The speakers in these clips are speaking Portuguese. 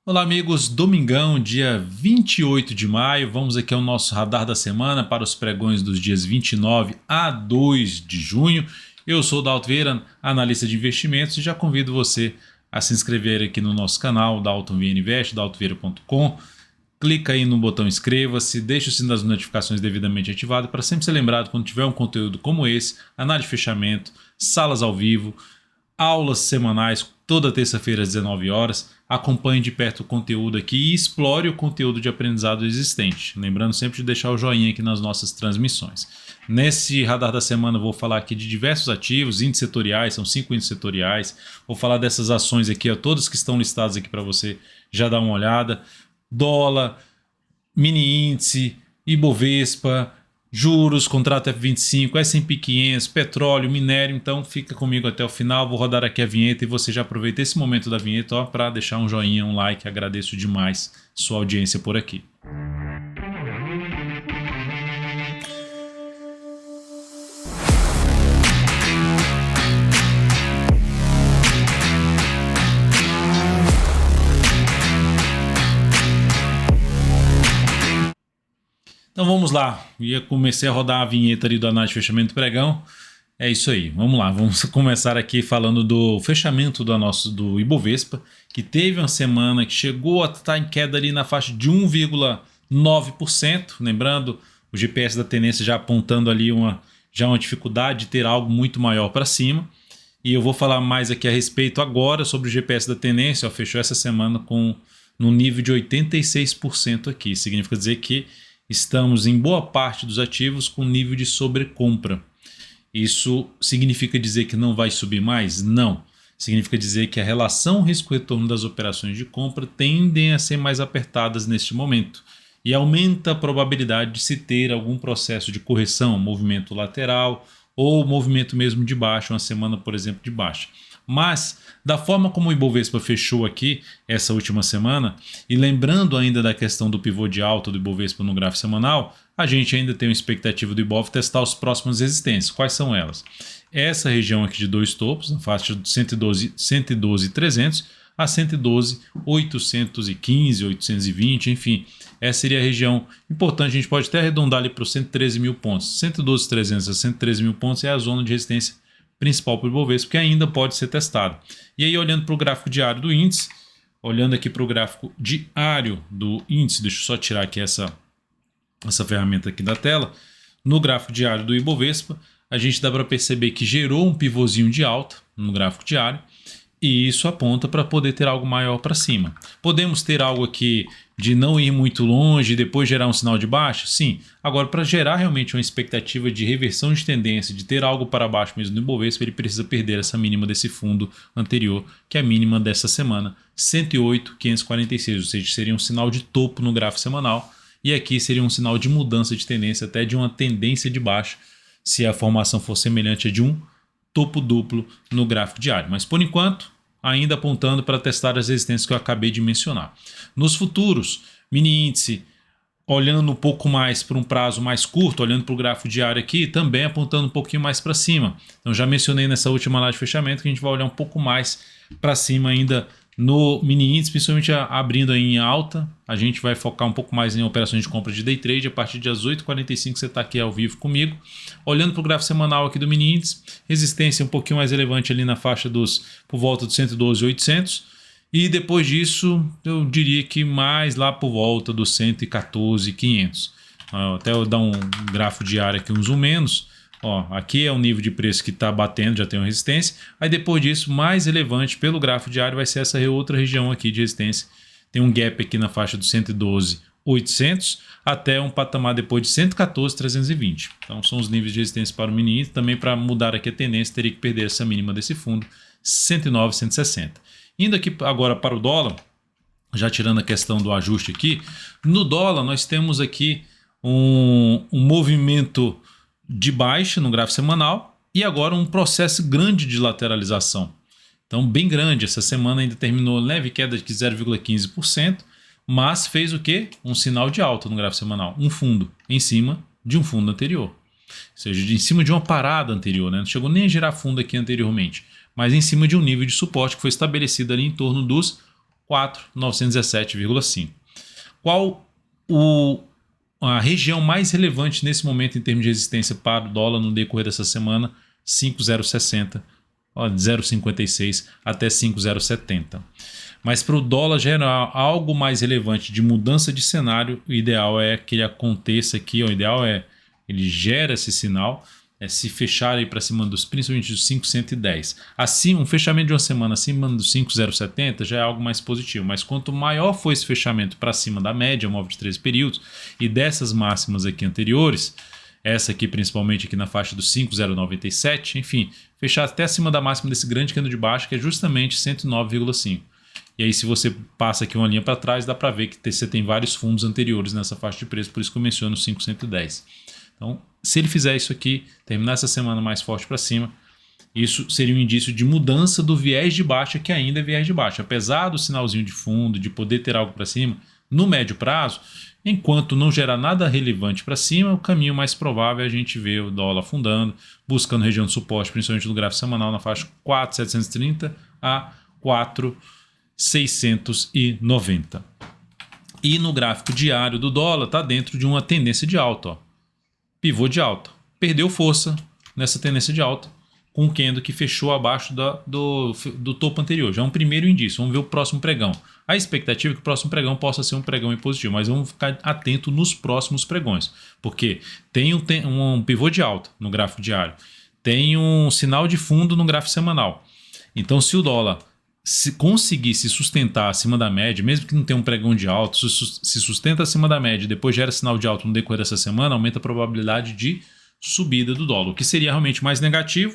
Olá, amigos. Domingão, dia 28 de maio. Vamos aqui ao nosso radar da semana para os pregões dos dias 29 a 2 de junho. Eu sou o Dalto Vieira, analista de investimentos, e já convido você a se inscrever aqui no nosso canal, Dalton Vieira Invest, daltovieira.com. Clica aí no botão inscreva-se, deixa o sino das notificações devidamente ativado para sempre ser lembrado quando tiver um conteúdo como esse, análise de fechamento, salas ao vivo, aulas semanais, toda terça-feira às 19 horas. Acompanhe de perto o conteúdo aqui e explore o conteúdo de aprendizado existente. Lembrando sempre de deixar o joinha aqui nas nossas transmissões. Nesse radar da semana eu vou falar aqui de diversos ativos, índices setoriais, são 5 índices setoriais. Vou falar dessas ações aqui, ó, todas que estão listadas aqui para você já dar uma olhada. Dólar, mini índice, Ibovespa, juros, contrato F25, S&P 500, petróleo, minério. Então fica comigo até o final, vou rodar aqui a vinheta e você já aproveita esse momento da vinheta para deixar um joinha, um like. Agradeço demais sua audiência por aqui. Então vamos lá, comecei a rodar a vinheta ali do análise de fechamento do pregão. É isso aí, vamos lá, vamos começar aqui falando do fechamento do Ibovespa, que teve uma semana que chegou a estar em queda ali na faixa de 1,9%, lembrando o GPS da tendência já apontando ali uma dificuldade de ter algo muito maior para cima. E eu vou falar mais aqui a respeito agora sobre o GPS da tendência. Fechou essa semana no nível de 86% aqui, significa dizer que estamos em boa parte dos ativos com nível de sobrecompra. Isso significa dizer que não vai subir mais? Não. Significa dizer que a relação risco-retorno das operações de compra tendem a ser mais apertadas neste momento e aumenta a probabilidade de se ter algum processo de correção, movimento lateral ou movimento mesmo de baixa, uma semana, por exemplo, de baixa. Mas, da forma como o Ibovespa fechou aqui essa última semana, e lembrando ainda da questão do pivô de alta do Ibovespa no gráfico semanal, a gente ainda tem uma expectativa do Ibov testar as próximas resistências. Quais são elas? Essa região aqui de dois topos, na faixa de 112.300 a 112.815, 820, enfim. Essa seria a região importante, a gente pode até arredondar ali para os 113 mil pontos. 112.300 a 113 mil pontos é a zona de resistência principal para o Ibovespa, que ainda pode ser testado. E aí, olhando para o gráfico diário do índice, olhando aqui para o gráfico diário do índice, deixa eu só tirar aqui essa ferramenta aqui da tela. No gráfico diário do Ibovespa, a gente dá para perceber que gerou um pivôzinho de alta no gráfico diário, e isso aponta para poder ter algo maior para cima. Podemos ter algo aqui de não ir muito longe e depois gerar um sinal de baixa? Sim. Agora, para gerar realmente uma expectativa de reversão de tendência, de ter algo para baixo mesmo no Ibovespa, ele precisa perder essa mínima desse fundo anterior, que é a mínima dessa semana, 108.546, ou seja, seria um sinal de topo no gráfico semanal, e aqui seria um sinal de mudança de tendência, até de uma tendência de baixa, se a formação for semelhante a de um topo duplo no gráfico diário. Mas por enquanto, ainda apontando para testar as resistências que eu acabei de mencionar. Nos futuros, mini índice, olhando um pouco mais para um prazo mais curto, olhando para o gráfico diário aqui, também apontando um pouquinho mais para cima. Então já mencionei nessa última análise de fechamento que a gente vai olhar um pouco mais para cima ainda no mini índice, principalmente abrindo aí em alta. A gente vai focar um pouco mais em operações de compra de day trade a partir das 8h45, você está aqui ao vivo comigo. Olhando para o gráfico semanal aqui do mini índice, resistência um pouquinho mais relevante ali na faixa por volta dos 112.800. E depois disso, eu diria que mais lá por volta dos 114.500. Até eu dar um gráfico diário aqui, um zoom menos. Aqui é o nível de preço que está batendo, já tem uma resistência. Aí depois disso, mais relevante pelo gráfico diário vai ser essa outra região aqui de resistência. Tem um gap aqui na faixa dos 112.800 até um patamar depois de 114.320. Então são os níveis de resistência para o mini índice. Também para mudar aqui a tendência, teria que perder essa mínima desse fundo, 109.160. Indo aqui agora para o dólar, já tirando a questão do ajuste aqui, no dólar nós temos aqui um movimento de baixa no gráfico semanal e agora um processo grande de lateralização. Então bem grande, essa semana ainda terminou leve queda de 0,15%, mas fez o quê? Um sinal de alta no gráfico semanal, um fundo em cima de um fundo anterior. Ou seja, em cima de uma parada anterior, né? Não chegou nem a gerar fundo aqui anteriormente, mas em cima de um nível de suporte que foi estabelecido ali em torno dos 4.917,5. Qual a região mais relevante nesse momento em termos de resistência para o dólar no decorrer dessa semana? 5.060, 0,56 até 5.070. Mas para o dólar gerar algo mais relevante de mudança de cenário, o ideal é que ele aconteça aqui, o ideal é ele gera esse sinal, se fechar aí para cima dos, principalmente dos 5.110. Assim, um fechamento de uma semana acima dos 5.070 já é algo mais positivo, mas quanto maior for esse fechamento para cima da média móvel de 13 períodos e dessas máximas aqui anteriores, essa aqui principalmente aqui na faixa dos 5.097, enfim, fechar até acima da máxima desse grande candle de baixo, que é justamente 109,5. E aí, se você passa aqui uma linha para trás, dá para ver que você tem vários fundos anteriores nessa faixa de preço, por isso que eu menciono 5.110. Então, se ele fizer isso aqui, terminar essa semana mais forte para cima, isso seria um indício de mudança do viés de baixa, que ainda é viés de baixa. Apesar do sinalzinho de fundo, de poder ter algo para cima, no médio prazo, enquanto não gerar nada relevante para cima, o caminho mais provável é a gente ver o dólar afundando, buscando região de suporte, principalmente no gráfico semanal, na faixa 4.730 a 4.690. E no gráfico diário do dólar está dentro de uma tendência de alta, ó. Pivô de alta. Perdeu força nessa tendência de alta com o candle que fechou abaixo do topo anterior. Já é um primeiro indício. Vamos ver o próximo pregão. A expectativa é que o próximo pregão possa ser um pregão positivo, mas vamos ficar atento nos próximos pregões, porque tem um pivô de alta no gráfico diário, tem um sinal de fundo no gráfico semanal. Então, se o dólar conseguir se sustentar acima da média, mesmo que não tenha um pregão de alta, se sustenta acima da média e depois gera sinal de alta no decorrer dessa semana, aumenta a probabilidade de subida do dólar, o que seria realmente mais negativo,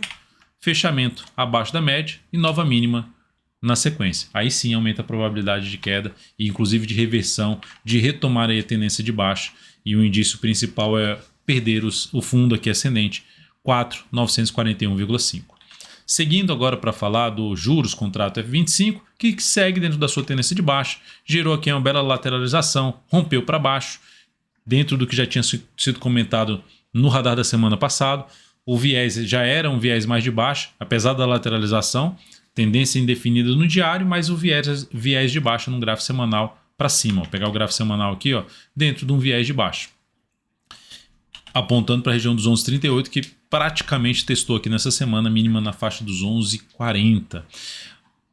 fechamento abaixo da média e nova mínima na sequência. Aí sim aumenta a probabilidade de queda e inclusive de reversão, de retomar aí a tendência de baixa, e o indício principal é perder o fundo aqui ascendente, 4.941,5. Seguindo agora para falar do juros contrato F25, que segue dentro da sua tendência de baixa, gerou aqui uma bela lateralização, rompeu para baixo, dentro do que já tinha sido comentado no radar da semana passada. O viés já era um viés mais de baixa, apesar da lateralização, tendência indefinida no diário, mas o viés de baixa no gráfico semanal para cima. Vou pegar o gráfico semanal aqui, ó, dentro de um viés de baixa, apontando para a região dos 11,38, que praticamente testou aqui nessa semana, mínima na faixa dos 11,40.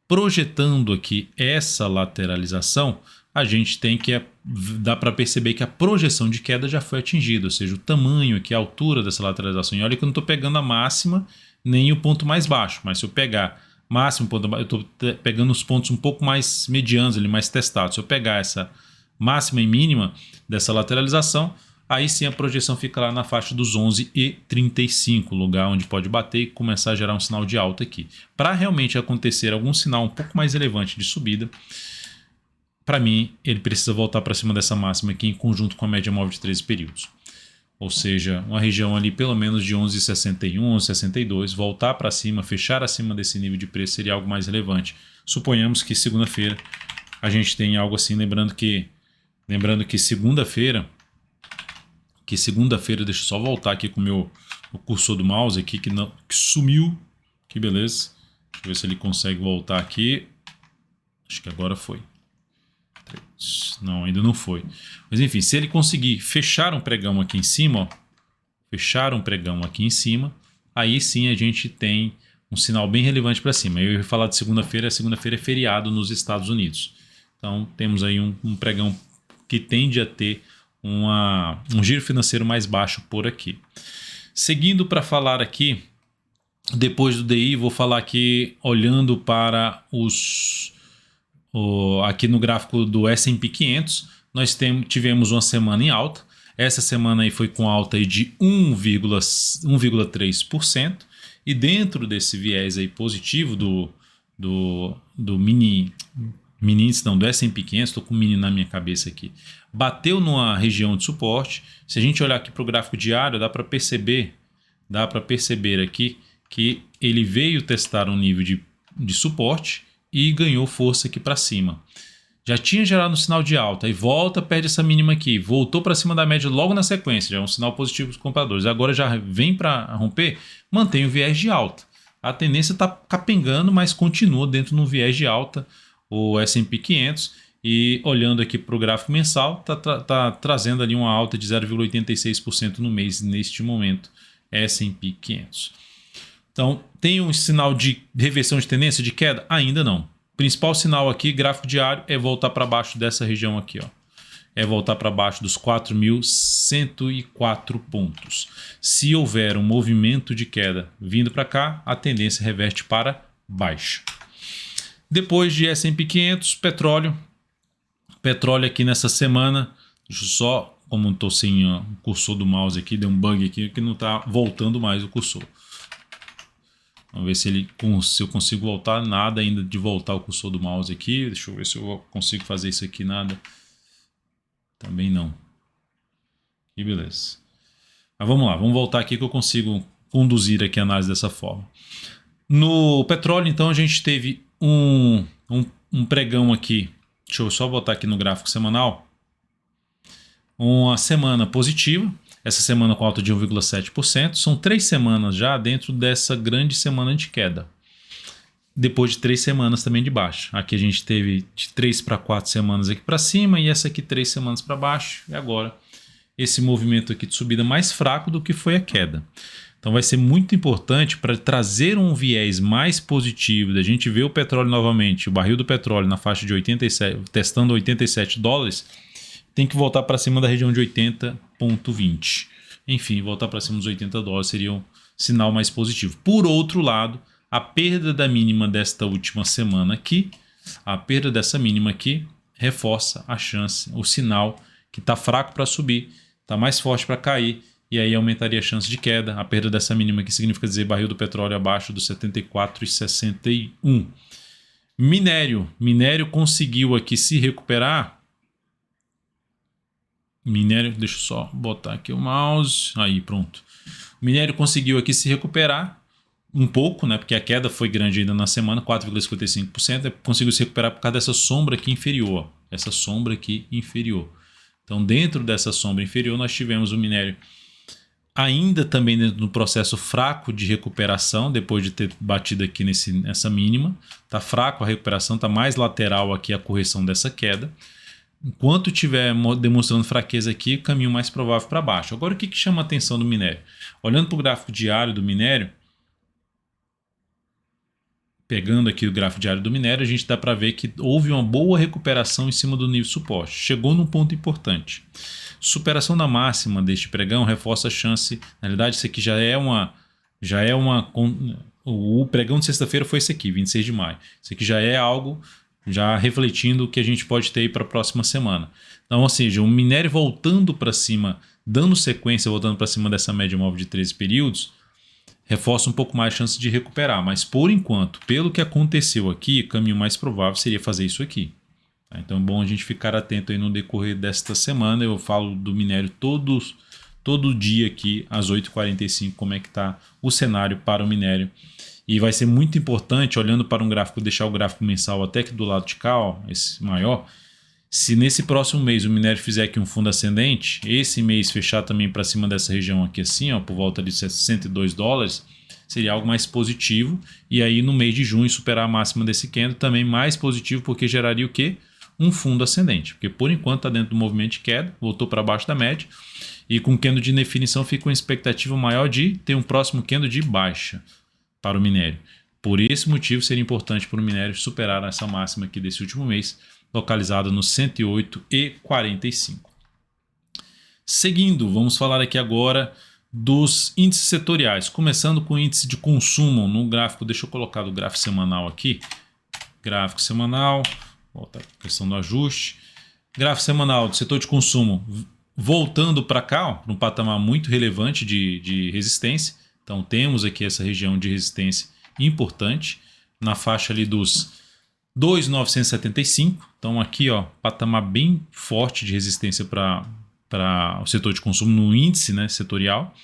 Projetando aqui essa lateralização, a gente tem que dá para perceber que a projeção de queda já foi atingida, ou seja, o tamanho aqui, a altura dessa lateralização. E olha que eu não estou pegando a máxima nem o ponto mais baixo, mas se eu pegar máximo, eu estou pegando os pontos um pouco mais medianos, ali, mais testados. Se eu pegar essa máxima e mínima dessa lateralização, aí sim a projeção fica lá na faixa dos 11,35, lugar onde pode bater e começar a gerar um sinal de alta aqui. Para realmente acontecer algum sinal um pouco mais relevante de subida, para mim ele precisa voltar para cima dessa máxima aqui em conjunto com a média móvel de 13 períodos. Ou seja, uma região ali pelo menos de 11,61, 11,62, voltar para cima, fechar acima desse nível de preço seria algo mais relevante. Suponhamos que segunda-feira a gente tem algo assim, lembrando que segunda-feira, deixa eu só voltar aqui com o cursor do mouse aqui, que sumiu, que beleza. Deixa eu ver se ele consegue voltar aqui. Acho que agora foi. Não, ainda não foi. Mas enfim, se ele conseguir fechar um pregão aqui em cima, aí sim a gente tem um sinal bem relevante para cima. Eu ia falar de segunda-feira, segunda-feira é feriado nos Estados Unidos. Então temos aí um pregão que tende a ter um giro financeiro mais baixo por aqui. Seguindo para falar aqui, depois do DI, vou falar aqui olhando para aqui no gráfico do S&P 500, nós tivemos uma semana em alta. Essa semana aí foi com alta aí de 1,3%, e dentro desse viés aí positivo do mini índice, não, do S&P 500, estou com o mini na minha cabeça aqui, bateu numa região de suporte. Se a gente olhar aqui para o gráfico diário, dá para perceber aqui que ele veio testar um nível de suporte e ganhou força aqui para cima. Já tinha gerado um sinal de alta, e volta, perde essa mínima aqui, voltou para cima da média logo na sequência, já é um sinal positivo dos compradores. Agora já vem para romper, mantém o viés de alta. A tendência está capengando, mas continua dentro de um viés de alta, o S&P 500 e olhando aqui para o gráfico mensal, tá trazendo ali uma alta de 0,86% no mês neste momento, S&P 500. Então, tem um sinal de reversão de tendência, de queda? Ainda não. Principal sinal aqui, gráfico diário, é voltar para baixo dessa região aqui, ó. É voltar para baixo dos 4.104 pontos. Se houver um movimento de queda vindo para cá, a tendência reverte para baixa. Depois de S&P 500, petróleo. Petróleo aqui nessa semana, deixa eu só, como estou sem o cursor do mouse aqui, deu um bug aqui que não está voltando mais o cursor. Vamos ver se eu consigo voltar. Nada ainda de voltar o cursor do mouse aqui. Deixa eu ver se eu consigo fazer isso aqui. Nada. Também não. E beleza. Mas vamos lá. Vamos voltar aqui que eu consigo conduzir aqui a análise dessa forma. No petróleo, então, a gente teve um pregão aqui. Deixa eu só botar aqui no gráfico semanal. Uma semana positiva. Essa semana com alta de 1,7%. São 3 semanas já dentro dessa grande semana de queda. Depois de 3 semanas também de baixa. Aqui a gente teve de 3 para 4 semanas aqui para cima e essa aqui 3 semanas para baixo. E agora esse movimento aqui de subida mais fraco do que foi a queda. Então vai ser muito importante para trazer um viés mais positivo, da gente ver o petróleo novamente, o barril do petróleo na faixa de 87, testando 87 dólares, tem que voltar para cima da região de 80,20. Enfim, voltar para cima dos 80 dólares seria um sinal mais positivo. Por outro lado, a perda da mínima desta última semana aqui, a perda dessa mínima aqui reforça a chance, o sinal que está fraco para subir, está mais forte para cair, e aí aumentaria a chance de queda. A perda dessa mínima aqui significa dizer barril do petróleo abaixo dos 74,61. Minério conseguiu aqui se recuperar. Minério, deixa eu só botar aqui o mouse. Aí, pronto. O minério conseguiu aqui se recuperar um pouco, né? Porque a queda foi grande ainda na semana, 4,55%. Conseguiu se recuperar por causa dessa sombra aqui inferior. Essa sombra aqui inferior. Então, dentro dessa sombra inferior, nós tivemos o minério ainda também dentro do processo fraco de recuperação, depois de ter batido aqui nessa mínima. Está fraco a recuperação, está mais lateral aqui a correção dessa queda. Enquanto estiver demonstrando fraqueza aqui, caminho mais provável para baixo. Agora, o que chama a atenção do minério? Olhando para o gráfico diário do minério, pegando aqui o gráfico diário do minério, a gente dá para ver que houve uma boa recuperação em cima do nível de suporte. Chegou num ponto importante. Superação da máxima deste pregão reforça a chance. Na realidade, isso aqui o pregão de sexta-feira foi esse aqui, 26 de maio. Isso aqui já é algo já refletindo o que a gente pode ter aí para a próxima semana. Então, ou seja, o minério voltando para cima, dando sequência, voltando para cima dessa média móvel de 13 períodos, reforça um pouco mais a chance de recuperar. Mas, por enquanto, pelo que aconteceu aqui, o caminho mais provável seria fazer isso aqui. Então é bom a gente ficar atento aí no decorrer desta semana. Eu falo do minério todo dia aqui às 8h45, como é que está o cenário para o minério. E vai ser muito importante, olhando para um gráfico, deixar o gráfico mensal até aqui do lado de cá, ó, esse maior. Se nesse próximo mês o minério fizer aqui um fundo ascendente, esse mês fechar também para cima dessa região aqui assim, ó, por volta de 102 dólares, seria algo mais positivo. E aí no mês de junho superar a máxima desse candle também mais positivo, porque geraria o quê? Um fundo ascendente. Porque por enquanto está dentro do movimento de queda, voltou para baixo da média. E com candle de definição fica uma expectativa maior de ter um próximo candle de baixa para o minério. Por esse motivo seria importante para o minério superar essa máxima aqui desse último mês, localizada no 108,45. Seguindo, vamos falar aqui agora dos índices setoriais, começando com o índice de consumo no gráfico. Deixa eu colocar o gráfico semanal aqui. Gráfico semanal, volta a questão do ajuste. Gráfico semanal do setor de consumo voltando para cá, para um patamar muito relevante de resistência. Então temos aqui essa região de resistência importante na faixa ali dos 2.975. Então aqui, ó, patamar bem forte de resistência para o setor de consumo no índice, né, setorial.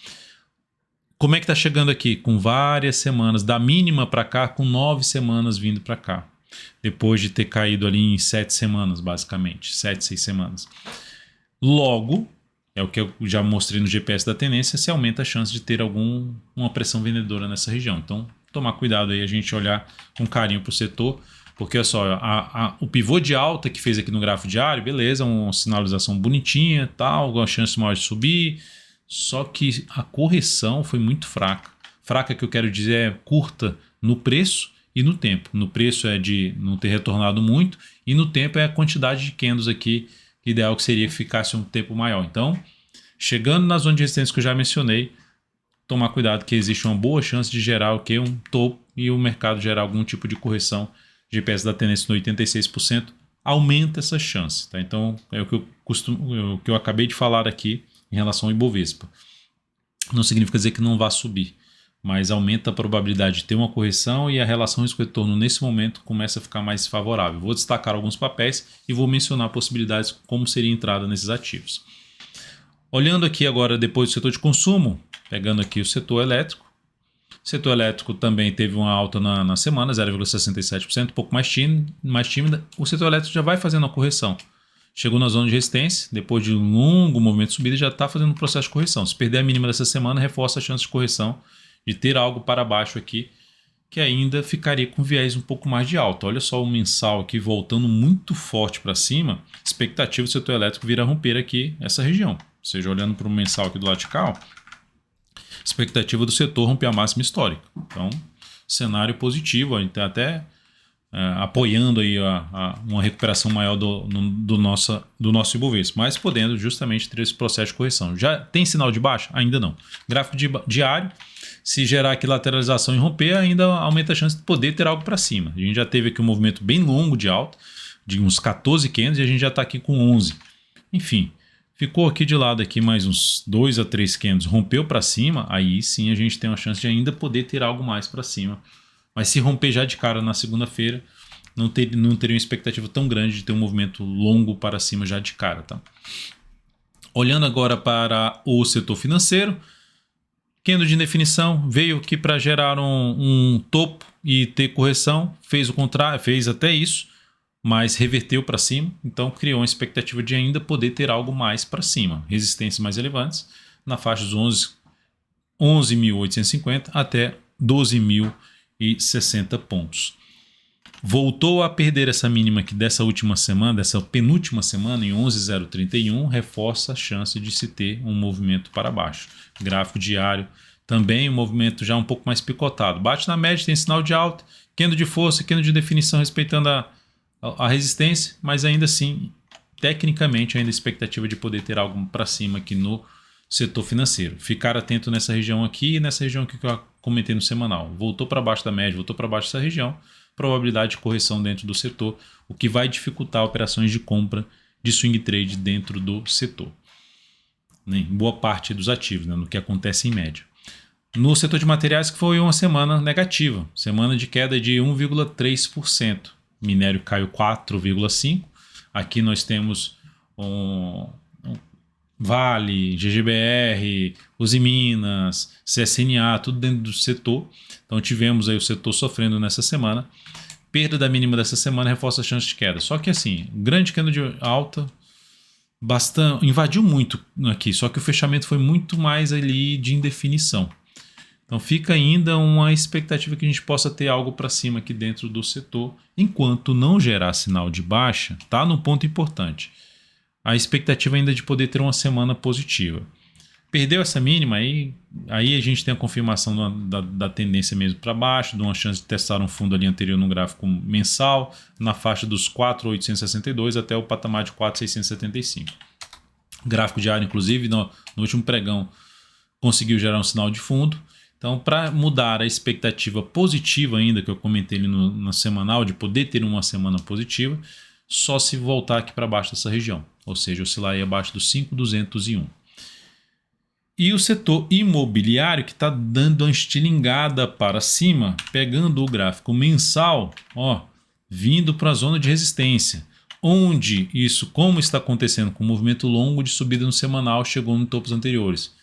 Como é que está chegando aqui? Com várias semanas, da mínima para cá, com 9 semanas vindo para cá. Depois de ter caído ali em 7 semanas, basicamente. 7, 6 semanas. Logo, é o que eu já mostrei no GPS da tendência, se aumenta a chance de ter uma pressão vendedora nessa região. Então, tomar cuidado aí, a gente olhar com carinho para o setor, Porque olha só, o pivô de alta que fez aqui no gráfico diário, beleza, uma sinalização bonitinha, tal, alguma chance maior de subir, só que a correção foi muito fraca. Fraca que eu quero dizer é curta no preço e no tempo. No preço é de não ter retornado muito e no tempo é a quantidade de candles aqui, ideal que seria que ficasse um tempo maior. Então, chegando na zona de resistência que eu já mencionei, tomar cuidado que existe uma boa chance de gerar o que? Um topo e o mercado gerar algum tipo de correção. GPS da tendência no 86% aumenta essa chance. Tá? Então, é o que eu acabei de falar aqui em relação ao Ibovespa. Não significa dizer que não vá subir, mas aumenta a probabilidade de ter uma correção e a relação risco-retorno nesse momento começa a ficar mais favorável. Vou destacar alguns papéis e vou mencionar possibilidades como seria a entrada nesses ativos. Olhando aqui agora depois do setor de consumo, pegando aqui o setor elétrico. O setor elétrico também teve uma alta na semana, 0,67%, um pouco mais tímida. O setor elétrico já vai fazendo a correção. Chegou na zona de resistência, depois de um longo movimento de subida, já está fazendo um processo de correção. Se perder a mínima dessa semana, reforça a chance de correção, de ter algo para baixo aqui, que ainda ficaria com viés um pouco mais de alta. Olha só o mensal aqui voltando muito forte para cima. Expectativa do setor elétrico vir a romper aqui essa região. Ou seja, olhando para o mensal aqui do lado de cá, expectativa do setor romper a máxima histórica. Então, cenário positivo, até apoiando aí uma recuperação maior do nosso Ibovespa, mas podendo justamente ter esse processo de correção. Já tem sinal de baixa? Ainda não. Gráfico diário, se gerar aqui lateralização e romper, ainda aumenta a chance de poder ter algo para cima. A gente já teve aqui um movimento bem longo de alta, de uns 14 candles, e a gente já está aqui com 11. Enfim, ficou aqui de lado aqui mais uns 2 a 3 candles, rompeu para cima, aí sim a gente tem uma chance de ainda poder ter algo mais para cima. Mas se romper já de cara na segunda-feira, não teria uma expectativa tão grande de ter um movimento longo para cima já de cara. Tá? Olhando agora para o setor financeiro, candle de indefinição veio aqui para gerar um topo e ter correção, fez o contrário, fez até isso, mas reverteu para cima, então criou uma expectativa de ainda poder ter algo mais para cima, resistências mais relevantes, na faixa dos 11.850 até 12.060 pontos. Voltou a perder essa mínima aqui dessa última semana, dessa penúltima semana, em 11.031, reforça a chance de se ter um movimento para baixo. Gráfico diário, também um movimento já um pouco mais picotado. Bate na média, tem sinal de alta, candle de força, candle de definição respeitando a resistência, mas ainda assim, tecnicamente, ainda a expectativa de poder ter algo para cima aqui no setor financeiro. Ficar atento nessa região aqui e nessa região aqui que eu comentei no semanal. Voltou para baixo da média, voltou para baixo dessa região, probabilidade de correção dentro do setor, o que vai dificultar operações de compra de swing trade dentro do setor. Em boa parte dos ativos, né, no que acontece em média. No setor de materiais, que foi uma semana negativa, semana de queda de 1,3%. Minério caiu 4,5%. Aqui nós temos Vale, GGBR, Usiminas, CSNA, tudo dentro do setor. Então tivemos aí o setor sofrendo nessa semana. Perda da mínima dessa semana reforça a chance de queda. Só que assim, grande queda de alta, invadiu muito aqui, só que o fechamento foi muito mais ali de indefinição. Então fica ainda uma expectativa que a gente possa ter algo para cima aqui dentro do setor, enquanto não gerar sinal de baixa, tá no ponto importante. A expectativa ainda de poder ter uma semana positiva. Perdeu essa mínima, aí a gente tem a confirmação da tendência mesmo para baixo, de uma chance de testar um fundo ali anterior no gráfico mensal, na faixa dos 4.862 até o patamar de 4.675. Gráfico diário, inclusive, no último pregão, conseguiu gerar um sinal de fundo. Então, para mudar a expectativa positiva ainda, que eu comentei ali no semanal, de poder ter uma semana positiva, só se voltar aqui para baixo dessa região, ou seja, oscilar aí abaixo dos 5.201. E o setor imobiliário, que está dando uma estilingada para cima, pegando o gráfico mensal, vindo para a zona de resistência, onde isso, como está acontecendo com o movimento longo de subida no semanal, chegou nos topos anteriores.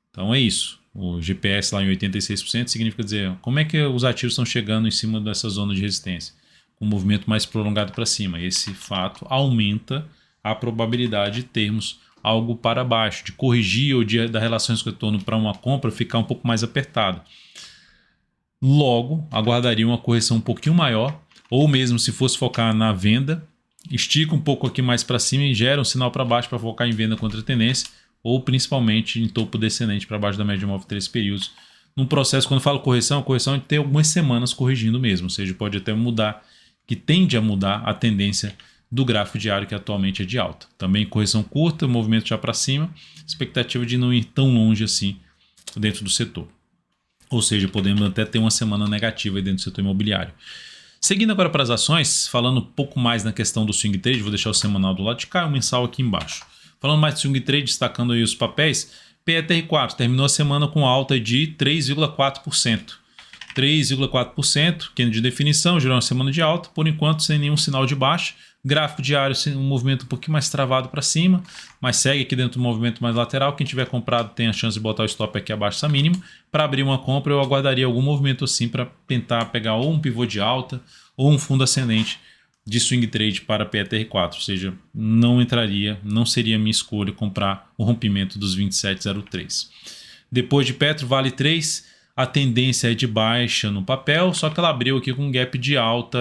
Então é isso. O GPS lá em 86% significa dizer como é que os ativos estão chegando em cima dessa zona de resistência, com um movimento mais prolongado para cima. Esse fato aumenta a probabilidade de termos algo para baixo, de corrigir ou da relação risco-retorno para uma compra ficar um pouco mais apertada. Logo, aguardaria uma correção um pouquinho maior ou mesmo se fosse focar na venda, estica um pouco aqui mais para cima e gera um sinal para baixo para focar em venda contra a tendência, ou principalmente em topo descendente para baixo da média móvel de 3 períodos. Num processo, quando eu falo correção, a correção tem algumas semanas corrigindo mesmo, ou seja, pode até mudar, que tende a mudar a tendência do gráfico diário, que atualmente é de alta. Também correção curta, movimento já para cima, expectativa de não ir tão longe assim dentro do setor. Ou seja, podemos até ter uma semana negativa dentro do setor imobiliário. Seguindo agora para as ações, falando um pouco mais na questão do swing trade, vou deixar o semanal do lado de cá e o mensal aqui embaixo. Falando mais de swing trade, destacando aí os papéis, PETR4 terminou a semana com alta de 3,4%. 3,4%, que de definição, gerou uma semana de alta, por enquanto sem nenhum sinal de baixa. Gráfico diário, um movimento um pouquinho mais travado para cima, mas segue aqui dentro do movimento mais lateral. Quem tiver comprado tem a chance de botar o stop aqui abaixo dessa mínima. Para abrir uma compra, eu aguardaria algum movimento assim para tentar pegar ou um pivô de alta ou um fundo ascendente de swing trade para PETR4. Ou seja, não entraria, não seria minha escolha comprar o rompimento dos 27,03. Depois de Petro, Vale 3. A tendência é de baixa no papel, só que ela abriu aqui com um gap de alta.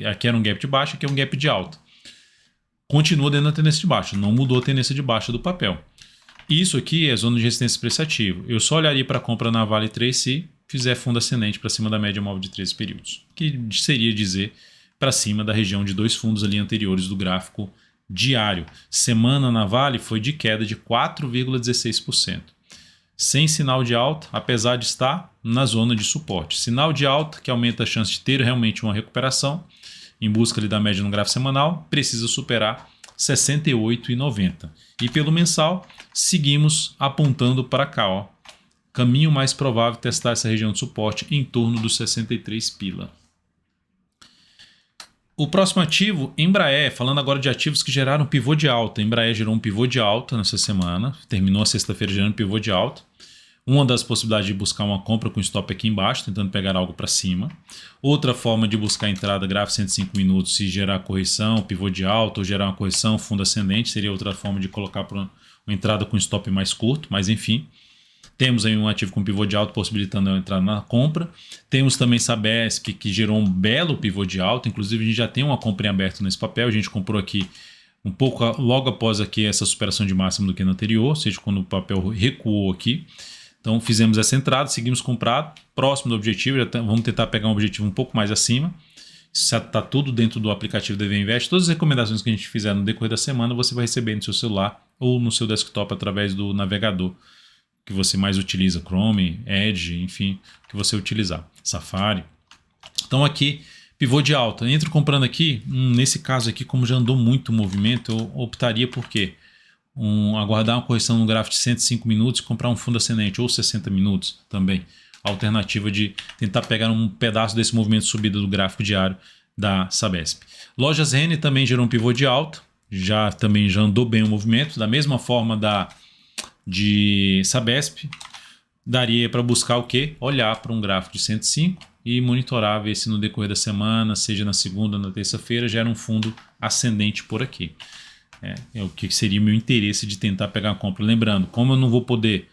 Aqui era um gap de baixa, aqui é um gap de alta. Continua dentro da tendência de baixa, não mudou a tendência de baixa do papel. Isso aqui é zona de resistência prestativa. Eu só olharia para a compra na Vale 3 se fizer fundo ascendente para cima da média móvel de 13 períodos, que seria dizer para cima da região de 2 fundos ali anteriores do gráfico diário. Semana na Vale foi de queda de 4,16%. Sem sinal de alta, apesar de estar na zona de suporte. Sinal de alta, que aumenta a chance de ter realmente uma recuperação, em busca ali da média no gráfico semanal, precisa superar 68,90. E pelo mensal, seguimos apontando para cá. Ó. Caminho mais provável testar essa região de suporte em torno dos 63 pila. O próximo ativo, Embraer, falando agora de ativos que geraram pivô de alta. Embraer gerou um pivô de alta nessa semana, terminou a sexta-feira gerando pivô de alta. Uma das possibilidades de buscar uma compra com stop aqui embaixo, tentando pegar algo para cima. Outra forma de buscar entrada, gráfico 105 minutos, se gerar correção, pivô de alta, ou gerar uma correção, fundo ascendente, seria outra forma de colocar para uma entrada com stop mais curto, mas enfim. Temos aí um ativo com pivô de alta possibilitando a entrada na compra. Temos também Sabesp, que gerou um belo pivô de alta. Inclusive, a gente já tem uma compra em aberto nesse papel. A gente comprou aqui um pouco logo após aqui essa superação de máximo do que no anterior, ou seja, quando o papel recuou aqui. Então, fizemos essa entrada, seguimos comprado, próximo do objetivo. Vamos tentar pegar um objetivo um pouco mais acima. Está tudo dentro do aplicativo DV Invest. Todas as recomendações que a gente fizer no decorrer da semana, você vai receber no seu celular ou no seu desktop através do navegador que você mais utiliza, Chrome, Edge, enfim, que você utilizar, Safari. Então aqui, pivô de alta. Entro comprando aqui, nesse caso aqui, como já andou muito o movimento, eu optaria por quê? Aguardar uma correção no gráfico de 105 minutos e comprar um fundo ascendente, ou 60 minutos também. Alternativa de tentar pegar um pedaço desse movimento de subida do gráfico diário da Sabesp. Lojas Renner também gerou um pivô de alta, também já andou bem o movimento, da mesma forma de Sabesp, daria para buscar o quê? Olhar para um gráfico de 105 e monitorar, ver se no decorrer da semana, seja na segunda ou na terça-feira, gera um fundo ascendente por aqui. É o que seria o meu interesse de tentar pegar a compra. Lembrando, como eu não vou poder,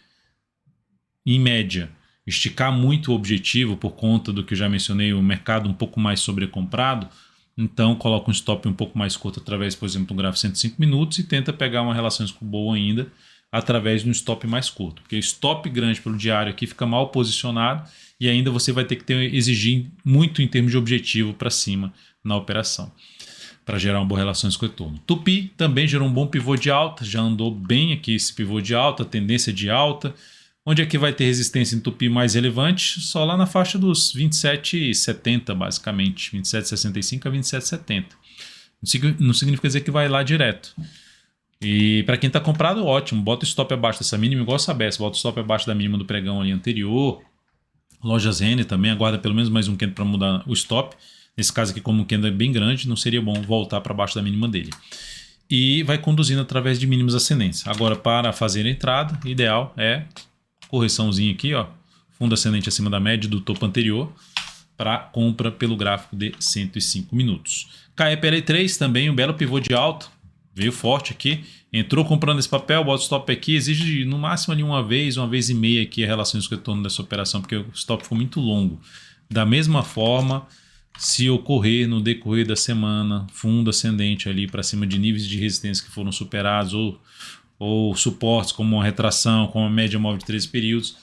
em média, esticar muito o objetivo por conta do que eu já mencionei, o mercado um pouco mais sobrecomprado, então coloco um stop um pouco mais curto através, por exemplo, do gráfico 105 minutos e tenta pegar uma relação boa ainda através de um stop mais curto. Porque stop grande pelo diário aqui fica mal posicionado e ainda você vai ter que exigir muito em termos de objetivo para cima na operação, para gerar uma boa relação com o retorno. Tupi também gerou um bom pivô de alta, já andou bem aqui esse pivô de alta, tendência de alta. Onde é que vai ter resistência em Tupi mais relevante? Só lá na faixa dos 27,70 basicamente, 27,65 a 27,70. Não significa dizer que vai lá direto. E para quem está comprado, ótimo, bota o stop abaixo dessa mínima, igual a Sabesp, bota o stop abaixo da mínima do pregão ali anterior. Lojas Renner também aguarda pelo menos mais um candle para mudar o stop. Nesse caso aqui, como o candle é bem grande, não seria bom voltar para baixo da mínima dele. E vai conduzindo através de mínimos ascendentes. Agora, para fazer a entrada, ideal é correçãozinha aqui, ó, fundo ascendente acima da média do topo anterior, para compra pelo gráfico de 105 minutos. KEPL3 também um belo pivô de alta, veio forte aqui, entrou comprando esse papel, bota o stop aqui, exige no máximo ali uma vez e meia aqui a relação de retorno dessa operação, porque o stop ficou muito longo. Da mesma forma, Se ocorrer no decorrer da semana fundo ascendente ali para cima de níveis de resistência que foram superados ou suportes como uma retração, como a média móvel de 13 períodos,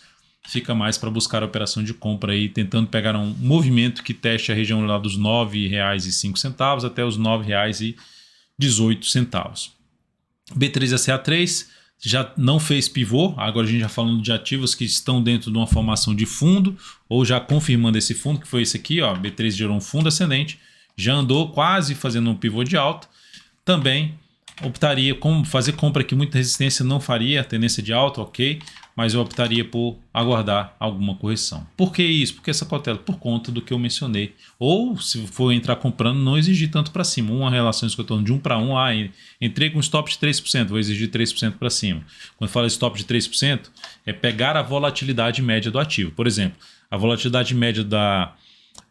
fica mais para buscar a operação de compra aí, tentando pegar um movimento que teste a região lá dos R$ 9,05 até os R$ 9,18. B3SA3 já não fez pivô, agora a gente já falando de ativos que estão dentro de uma formação de fundo, ou já confirmando esse fundo, que foi esse aqui, ó, B3 gerou um fundo ascendente, já andou quase fazendo um pivô de alta, também optaria como fazer compra que muita resistência não faria, tendência de alta, ok, mas eu optaria por aguardar alguma correção. Por que isso? Porque essa cautela, por conta do que eu mencionei. Ou, se for entrar comprando, não exigir tanto para cima. Uma relação que eu estou de 1 para 1, entrei com stop de 3%, vou exigir 3% para cima. Quando eu falo stop de 3%, é pegar a volatilidade média do ativo. Por exemplo, a volatilidade média da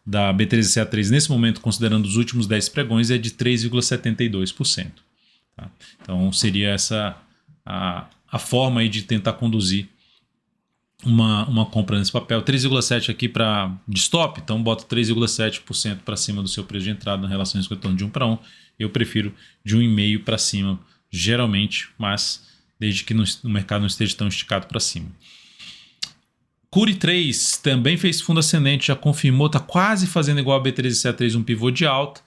B3CA3 nesse momento, considerando os últimos 10 pregões, é de 3,72%. Tá? Então, seria essa a forma aí de tentar conduzir uma compra nesse papel. 3,7% aqui de stop, então bota 3,7% para cima do seu preço de entrada na relação de retorno de 1 para 1. Eu prefiro de 1,5% para cima, geralmente, mas desde que o mercado não esteja tão esticado para cima. Curi 3 também fez fundo ascendente, já confirmou, está quase fazendo igual a B3CA3, um pivô de alta.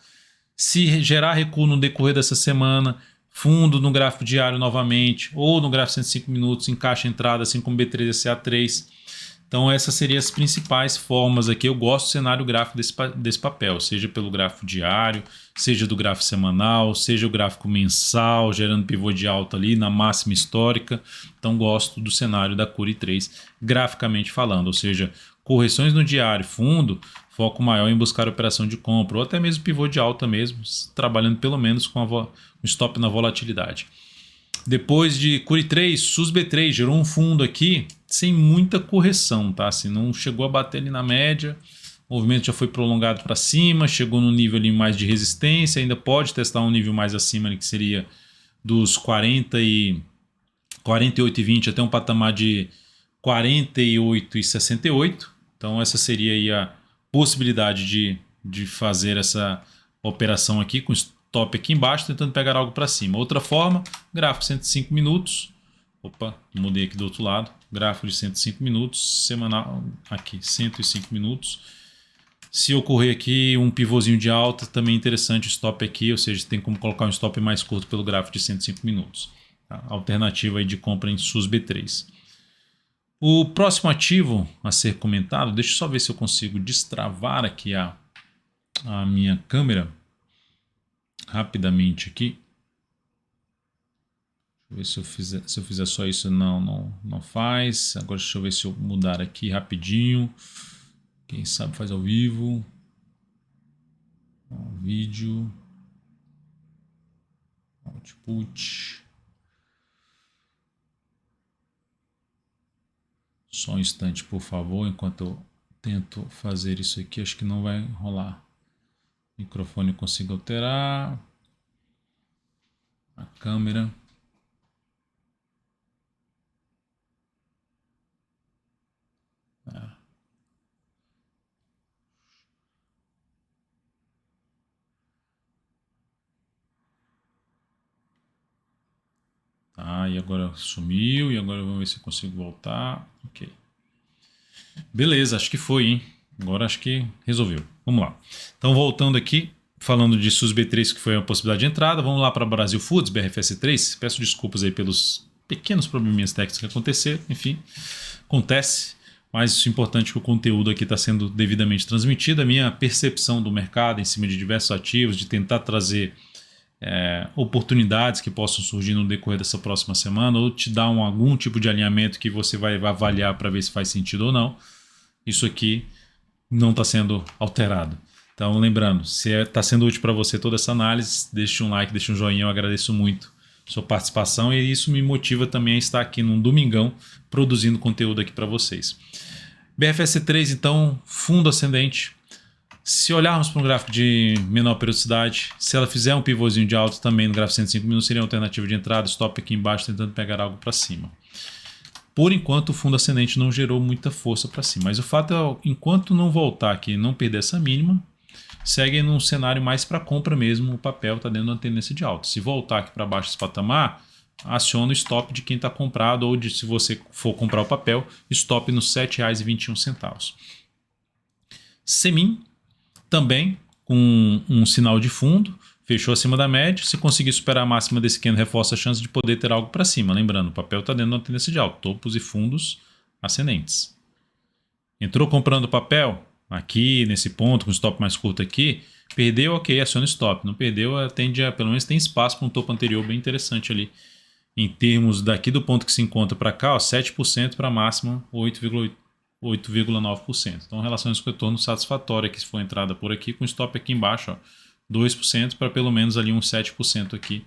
Se gerar recuo no decorrer dessa semana, fundo no gráfico diário novamente, ou no gráfico 105 minutos, encaixa a entrada, assim como B3CA3. Então essas seriam as principais formas aqui. Eu gosto do cenário gráfico desse papel, seja pelo gráfico diário, seja do gráfico semanal, seja o gráfico mensal, gerando pivô de alta ali na máxima histórica. Então gosto do cenário da Curi 3, graficamente falando, ou seja, correções no diário, fundo, foco maior em buscar operação de compra, ou até mesmo pivô de alta mesmo, trabalhando pelo menos com um stop na volatilidade. Depois de Curi 3, SUSB3 gerou um fundo aqui sem muita correção, tá? Se não chegou a bater ali na média, o movimento já foi prolongado para cima, chegou no nível ali mais de resistência, ainda pode testar um nível mais acima ali, que seria dos 48,20 até um patamar de 48,68. Então essa seria aí a possibilidade de fazer essa operação aqui com stop aqui embaixo, tentando pegar algo para cima. Outra forma, gráfico 105 minutos. Opa, mudei aqui do outro lado. Gráfico de 105 minutos, semanal aqui, 105 minutos. Se ocorrer aqui um pivôzinho de alta, também interessante o stop aqui, ou seja, tem como colocar um stop mais curto pelo gráfico de 105 minutos. Tá? Alternativa aí de compra em SUSB3. O próximo ativo a ser comentado, deixa eu só ver se eu consigo destravar aqui a minha câmera rapidamente aqui. Deixa eu ver se eu fizer só isso, não faz. Agora deixa eu ver se eu mudar aqui rapidinho. Quem sabe faz ao vivo. Vídeo. Output. Só um instante, por favor, enquanto eu tento fazer isso aqui. Acho que não vai rolar. Microfone eu consigo alterar. A câmera. Tá, e agora sumiu. E agora vamos ver se eu consigo voltar. Ok. Beleza, acho que foi, hein? Agora acho que resolveu. Vamos lá. Então, voltando aqui, falando de SUSB3, que foi a possibilidade de entrada, vamos lá para Brasil Foods, BRFS3. Peço desculpas aí pelos pequenos probleminhas técnicos que aconteceram. Enfim, acontece. Mas o importante é que o conteúdo aqui está sendo devidamente transmitido. A minha percepção do mercado em cima de diversos ativos, de tentar trazer oportunidades que possam surgir no decorrer dessa próxima semana, ou te dar algum tipo de alinhamento que você vai avaliar para ver se faz sentido ou não. Isso aqui não está sendo alterado. Então, lembrando, se está sendo útil para você toda essa análise, deixe um like, deixe um joinha, eu agradeço muito a sua participação e isso me motiva também a estar aqui num domingão produzindo conteúdo aqui para vocês. BFS3, então, fundo ascendente. Se olharmos para um gráfico de menor periodicidade, se ela fizer um pivôzinho de alta também no gráfico 105 minutos, seria uma alternativa de entrada, stop aqui embaixo tentando pegar algo para cima. Por enquanto, o fundo ascendente não gerou muita força para cima, mas o fato é, enquanto não voltar aqui e não perder essa mínima, segue num cenário mais para compra mesmo, o papel está dentro de uma tendência de alta. Se voltar aqui para baixo esse patamar, aciona o stop de quem está comprado ou de, se você for comprar o papel, stop nos R$ 7,21. Semin também com um sinal de fundo, fechou acima da média. Se conseguir superar a máxima desse candle, reforça a chance de poder ter algo para cima. Lembrando, o papel está dentro de uma tendência de alta, topos e fundos ascendentes. Entrou comprando papel aqui nesse ponto, com stop mais curto aqui, perdeu, ok, aciona stop. Não perdeu, tende a, pelo menos tem espaço para um topo anterior bem interessante ali. Em termos daqui do ponto que se encontra para cá, ó, 7% para a máxima, 8,9%. Então, relações com retorno satisfatória que se for entrada por aqui, com stop aqui embaixo, ó, 2% para pelo menos ali uns 7% aqui.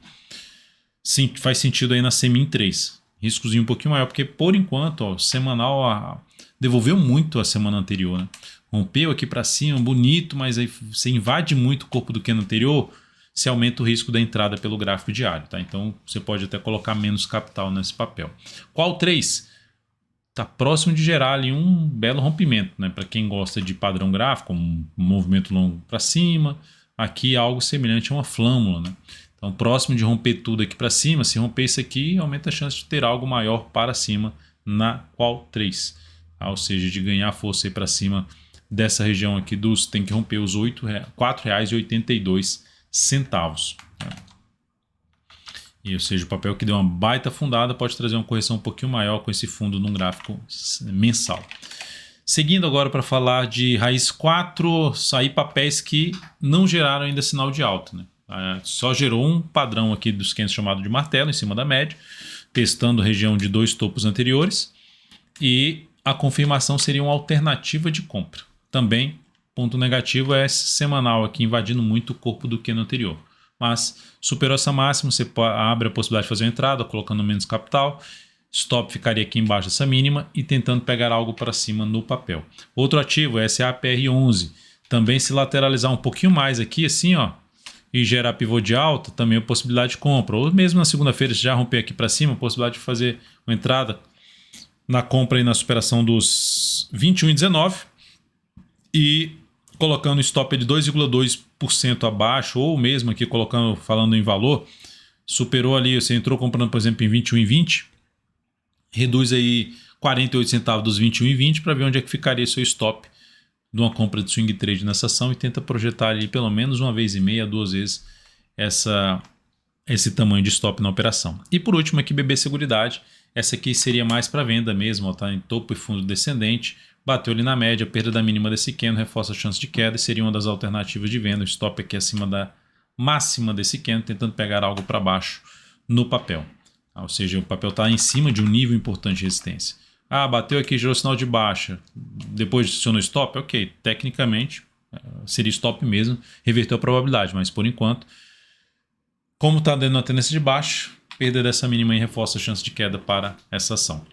Sim, faz sentido aí na Semin 3. Riscozinho um pouquinho maior, porque por enquanto, ó, semanal devolveu muito a semana anterior, né? Rompeu aqui para cima, bonito, mas aí você invade muito o corpo do candle anterior, se aumenta o risco da entrada pelo gráfico diário, tá? Então você pode até colocar menos capital nesse papel. Qual 3? Está próximo de gerar ali um belo rompimento, né? Para quem gosta de padrão gráfico, um movimento longo para cima, aqui algo semelhante a uma flâmula, né? Então próximo de romper tudo aqui para cima, se romper isso aqui, aumenta a chance de ter algo maior para cima na qual 3, tá? Ou seja, de ganhar força aí para cima dessa região aqui tem que romper os R$ 4,82. E, ou seja, o papel que deu uma baita fundada pode trazer uma correção um pouquinho maior com esse fundo num gráfico mensal. Seguindo agora para falar de raiz 4, sair papéis que não geraram ainda sinal de alta, né? Só gerou um padrão aqui dos candles chamado de martelo em cima da média, testando a região de 2 topos anteriores, e a confirmação seria uma alternativa de compra. Também, ponto negativo é esse semanal aqui invadindo muito o corpo do candle anterior. Mas superou essa máxima, você abre a possibilidade de fazer uma entrada, colocando menos capital. Stop ficaria aqui embaixo dessa mínima e tentando pegar algo para cima no papel. Outro ativo é SAPR11. Também se lateralizar um pouquinho mais aqui, assim, ó, e gerar pivô de alta, também a possibilidade de compra. Ou mesmo na segunda-feira, se já romper aqui para cima, a possibilidade de fazer uma entrada na compra e na superação dos 21,19 e colocando stop de 2,2% abaixo, ou mesmo aqui falando em valor, superou ali, você entrou comprando, por exemplo, em 21,20, reduz aí 48 centavos dos 21,20 para ver onde é que ficaria seu stop de uma compra de swing trade nessa ação e tenta projetar ali pelo menos uma vez e meia, 2 vezes esse tamanho de stop na operação. E por último aqui, BB Seguridade. Essa aqui seria mais para venda mesmo, está em topo e fundo descendente, bateu ali na média, perda da mínima desse candle, reforça a chance de queda e seria uma das alternativas de venda. O stop aqui acima da máxima desse candle, tentando pegar algo para baixo no papel. Ou seja, o papel está em cima de um nível importante de resistência. Bateu aqui, gerou sinal de baixa, depois acionou stop, ok, tecnicamente seria stop mesmo, reverteu a probabilidade, mas por enquanto, como está dando uma tendência de baixa, perda dessa mínima e reforça a chance de queda para essa ação.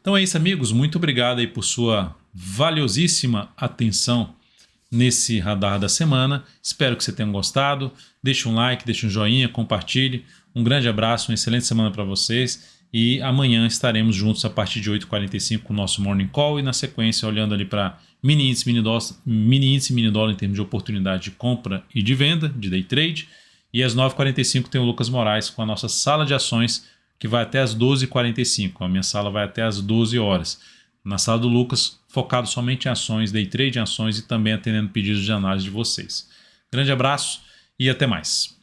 Então é isso, amigos, muito obrigado aí por sua valiosíssima atenção nesse radar da semana, espero que você tenha gostado, deixe um like, deixe um joinha, compartilhe, um grande abraço, uma excelente semana para vocês. E amanhã estaremos juntos a partir de 8h45 com o nosso Morning Call e na sequência olhando ali para mini índice, mini dólar em termos de oportunidade de compra e de venda, de day trade. E às 9h45 tem o Lucas Moraes com a nossa sala de ações que vai até às 12h45. A minha sala vai até às 12 horas. Na sala do Lucas, focado somente em ações, day trade em ações e também atendendo pedidos de análise de vocês. Grande abraço e até mais.